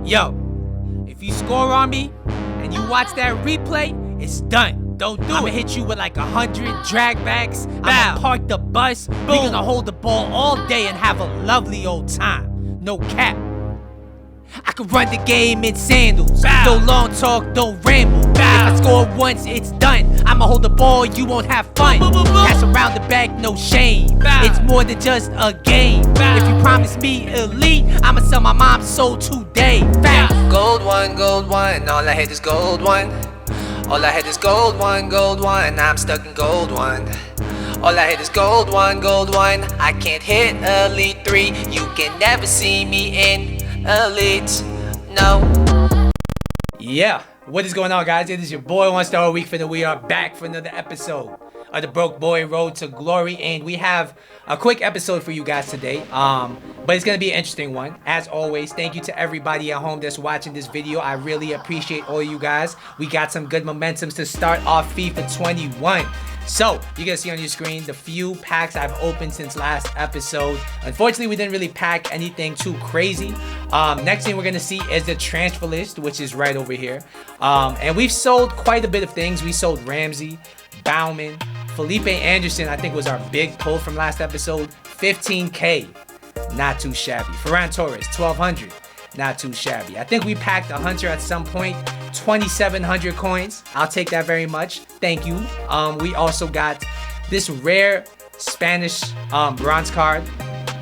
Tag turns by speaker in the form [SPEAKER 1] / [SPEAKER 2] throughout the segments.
[SPEAKER 1] Yo, if you score on me and you watch that replay, it's done. Don't do it. I'ma hit you with like 100 drag backs. I'ma park the bus. Boom. We gonna hold the ball all day and have a lovely old time. No cap. I can run the game in sandals. No long talk, don't ramble. If I score once, it's done. I'ma hold the ball, you won't have fun. Pass around the back, no shame. It's more than just a game. If you promise me elite, I'ma sell my mom's soul today.
[SPEAKER 2] Gold one, all I had is gold one. All I had is gold one, I'm stuck in gold one. All I hit is gold one, I can't hit Elite 3. You can never see me in Elite, no.
[SPEAKER 1] Yeah, what is going on, guys? It is your boy, One Star a Week Finna. We are back for another episode of the Broke Boy Road to Glory, and we have a quick episode for you guys today. But it's gonna be an interesting one. As always, thank you to everybody at home that's watching this video. I really appreciate all you guys. We got some good momentums to start off FIFA 21. So, you can see on your screen the few packs I've opened since last episode. Unfortunately, we didn't really pack anything too crazy. Next thing we're going to see is the transfer list, which is right over here. And we've sold quite a bit of things. We sold Ramsey, Bauman, Felipe Anderson, I think was our big pull from last episode. 15K, not too shabby. Ferran Torres, 1200. Not too shabby. I think we packed a Hunter at some point. 2,700 coins. I'll take that very much. Thank you. We also got this rare Spanish bronze card,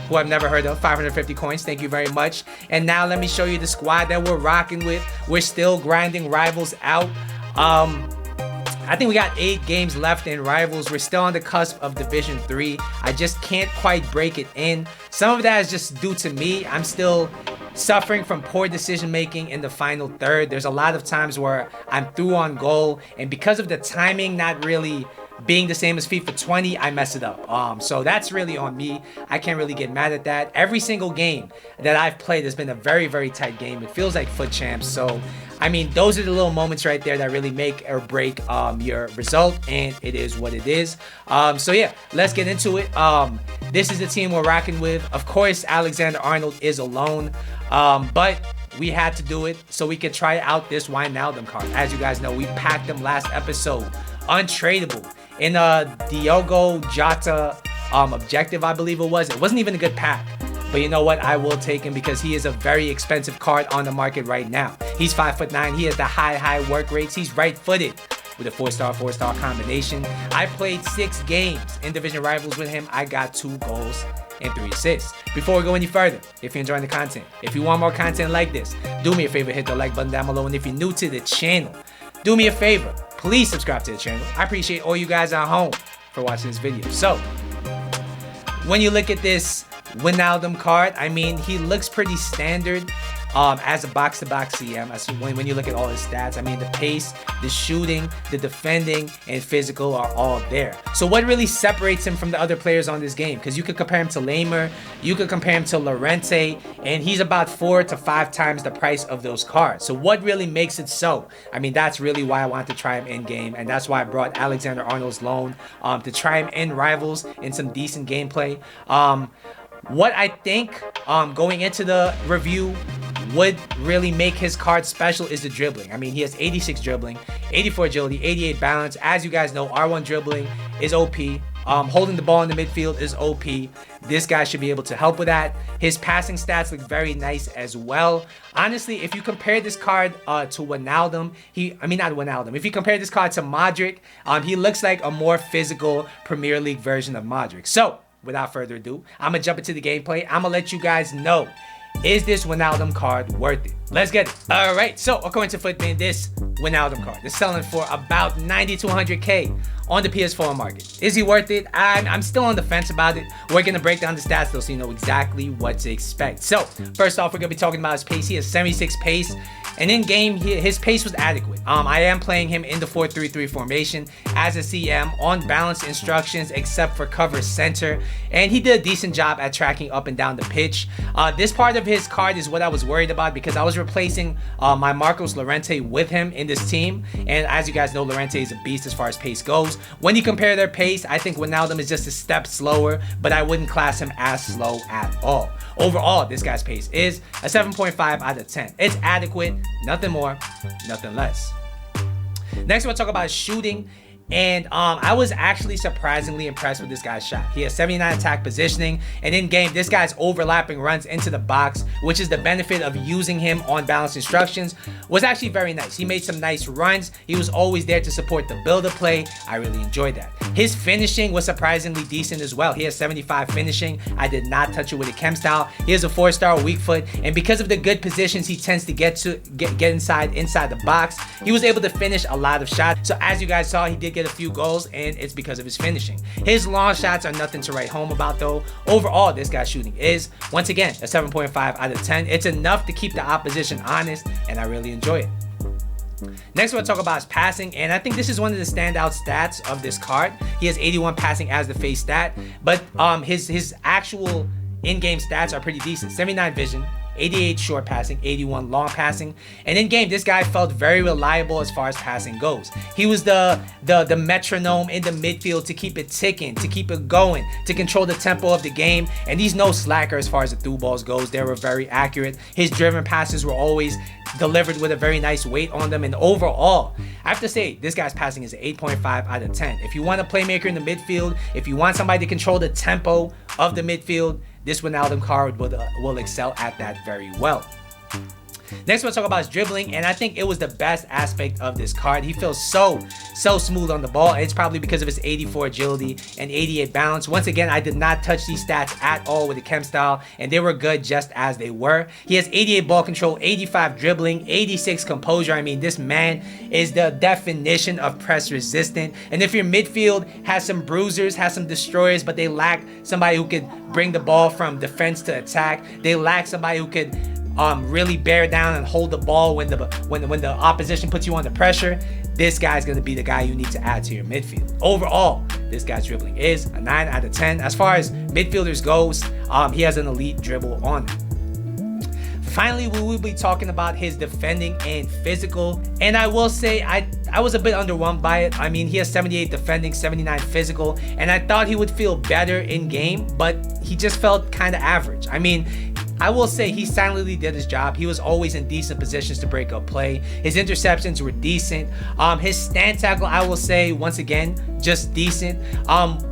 [SPEAKER 1] who I've never heard of. 550 coins. Thank you very much. And now let me show you the squad that we're rocking with. We're still grinding Rivals out. I think we got 8 games left in Rivals. We're still on the cusp of Division 3. I just can't quite break it in. Some of that is just due to me. I'm still suffering from poor decision making in the final third. There's a lot of times where I'm through on goal, and because of the timing not really being the same as FIFA 20, I mess it up. So that's really on me. I can't really get mad at that. Every single game that I've played has been a very, very tight game. It feels like foot champs. So, I mean, those are the little moments right there that really make or break your result, and it is what it is. So yeah, let's get into it. This is the team we're rocking with. Of course, Alexander-Arnold is alone, but we had to do it so we could try out this Wijnaldum card. As you guys know, we packed them last episode. Untradeable in a Diogo Jota objective, I believe it was. It wasn't even a good pack, but you know what? I will take him because he is a very expensive card on the market right now. He's 5'9". He has the high work rates. He's right-footed with a 4-star combination. I played 6 games in Division Rivals with him. I got 2 goals and 3 assists. Before we go any further, if you're enjoying the content, if you want more content like this, do me a favor, hit the like button down below. And if you're new to the channel, do me a favor, please subscribe to the channel. I appreciate all you guys at home for watching this video. So, when you look at this Wijnaldum card, I mean, he looks pretty standard as a box-to-box CM. When you look at all his stats, I mean, the pace, the shooting, the defending, and physical are all there. So what really separates him from the other players on this game? Because you could compare him to Lamer, you could compare him to Llorente, and he's about 4 to 5 times the price of those cards. So what really makes it so? I mean, that's really why I want to try him in-game, and that's why I brought Alexander-Arnold's loan to try him in Rivals in some decent gameplay. What I think going into the review would really make his card special is the dribbling. I mean, he has 86 dribbling, 84 agility, 88 balance. As you guys know, R1 dribbling is OP. Holding the ball in the midfield is OP. This guy should be able to help with that. His passing stats look very nice as well. Honestly, if you compare this card to Wijnaldum, not Wijnaldum. If you compare this card to Modric, he looks like a more physical Premier League version of Modric. So, without further ado, I'm going to jump into the gameplay. I'm going to let you guys know, is this Wijnaldum card worth it? Let's get it. All right, so according to Footman, this Wijnaldum card is selling for about 90 to 100K on the PS4 market. Is he worth it? I'm still on the fence about it. We're going to break down the stats though so you know exactly what to expect. So, first off, we're going to be talking about his pace. He has 76 pace. And in game, his pace was adequate. I am playing him in the 4-3-3 formation as a CM on balanced instructions except for cover center. And he did a decent job at tracking up and down the pitch. This part of his card is what I was worried about because I was replacing my Marcos Llorente with him in this team. And as you guys know, Llorente is a beast as far as pace goes. When you compare their pace, I think Wijnaldum is just a step slower, but I wouldn't class him as slow at all. Overall, this guy's pace is a 7.5 out of 10. It's adequate, nothing more, nothing less. Next, we'll talk about shooting. And I was actually surprisingly impressed with this guy's shot. He has 79 attack positioning, and in game, this guy's overlapping runs into the box, which is the benefit of using him on balanced instructions, was actually very nice. He made some nice runs. He was always there to support the build-up play. I really enjoyed that. His finishing was surprisingly decent as well. He has 75 finishing. I did not touch it with a chem style. He has a 4-star weak foot, and because of the good positions he tends to get inside the box, he was able to finish a lot of shots. So as you guys saw, he did get a few goals, and it's because of his finishing. His long shots are nothing to write home about though. Overall, this guy's shooting is, once again, a 7.5 out of 10. It's enough to keep the opposition honest, and I really enjoy it. Next, we'll talk about his passing, and I think this is one of the standout stats of this card. He has 81 passing as the face stat, but his actual in-game stats are pretty decent. 79 vision, 88 short passing, 81 long passing, and in game this guy felt very reliable as far as passing goes. He was the metronome in the midfield to keep it ticking, to keep it going, to control the tempo of the game, and he's no slacker as far as the through balls goes. They were very accurate. His driven passes were always delivered with a very nice weight on them, and overall, I have to say, this guy's passing is an 8.5 out of 10. If you want a playmaker in the midfield, if you want somebody to control the tempo of the midfield, this Wijnaldum card will excel at that very well. Next, we'll talk about his dribbling, and I think it was the best aspect of this card. He feels so smooth on the ball, and it's probably because of his 84 agility and 88 balance. Once again, I did not touch these stats at all with the chem style, and they were good just as they were. He has 88 ball control, 85 dribbling, 86 composure. I mean, this man is the definition of press resistant. And if your midfield has some bruisers, has some destroyers, but they lack somebody who could bring the ball from defense to attack, they lack somebody who could really bear down and hold the ball when the opposition puts you under pressure, this guy's going to be the guy you need to add to your midfield. Overall, this guy's dribbling is a 9 out of 10. As far as midfielders goes, he has an elite dribble on him. Finally, we will be talking about his defending and physical, and I will say I was a bit underwhelmed by it. I mean, he has 78 defending, 79 physical, and I thought he would feel better in game, but he just felt kind of average. I mean, I will say he silently did his job. He was always in decent positions to break up play. His interceptions were decent. His stand tackle, I will say, once again, just decent.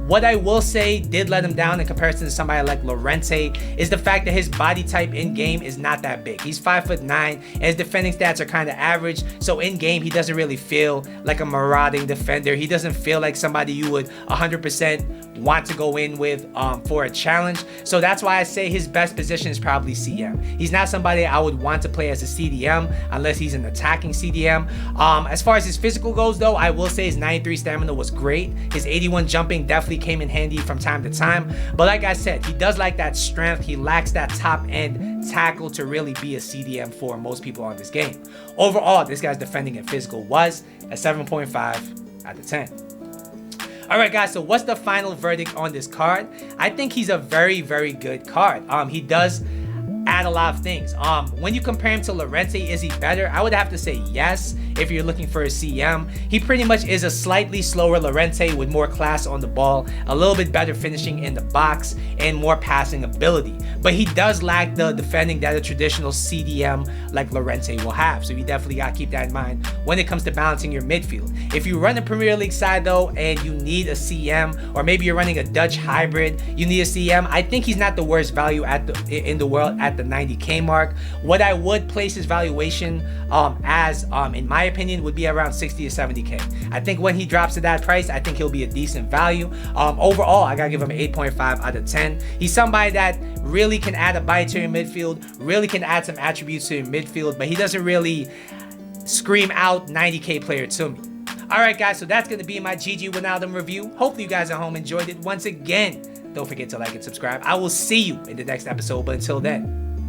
[SPEAKER 1] What I will say did let him down in comparison to somebody like Llorente is the fact that his body type in game is not that big. He's 5'9", and his defending stats are kind of average. So in game, he doesn't really feel like a marauding defender. He doesn't feel like somebody you would 100% want to go in with for a challenge. So that's why I say his best position is probably CM. He's not somebody I would want to play as a CDM unless he's an attacking CDM. As far as his physical goes though, I will say his 93 stamina was great. His 81 jumping definitely came in handy from time to time. But like I said, he does lack that strength. He lacks that top end tackle to really be a CDM for most people on this game. Overall, this guy's defending and physical was a 7.5 out of 10. Alright guys, so what's the final verdict on this card? I think he's a very good card. He does add a lot of things. When you compare him to Llorente, is he better? I would have to say yes if you're looking for a CM. He pretty much is a slightly slower Llorente with more class on the ball, a little bit better finishing in the box, and more passing ability. But he does lack the defending that a traditional CDM like Llorente will have. So you definitely got to keep that in mind when it comes to balancing your midfield. If you run a Premier League side though, and you need a CM, or maybe you're running a Dutch hybrid, you need a CM, I think he's not the worst value in the world at the 90k mark. What I would place his valuation as in my opinion would be around 60 to 70k. I think when he drops to that price, I think he'll be a decent value. Overall, I gotta give him an 8.5 out of 10. He's somebody that really can add a bite to your midfield, really can add some attributes to your midfield, but he doesn't really scream out 90k player to me. Alright guys, so that's gonna be my Gigi Wijnaldum review. Hopefully you guys at home enjoyed it. Once again, don't forget to like and subscribe. I will see you in the next episode, but until then,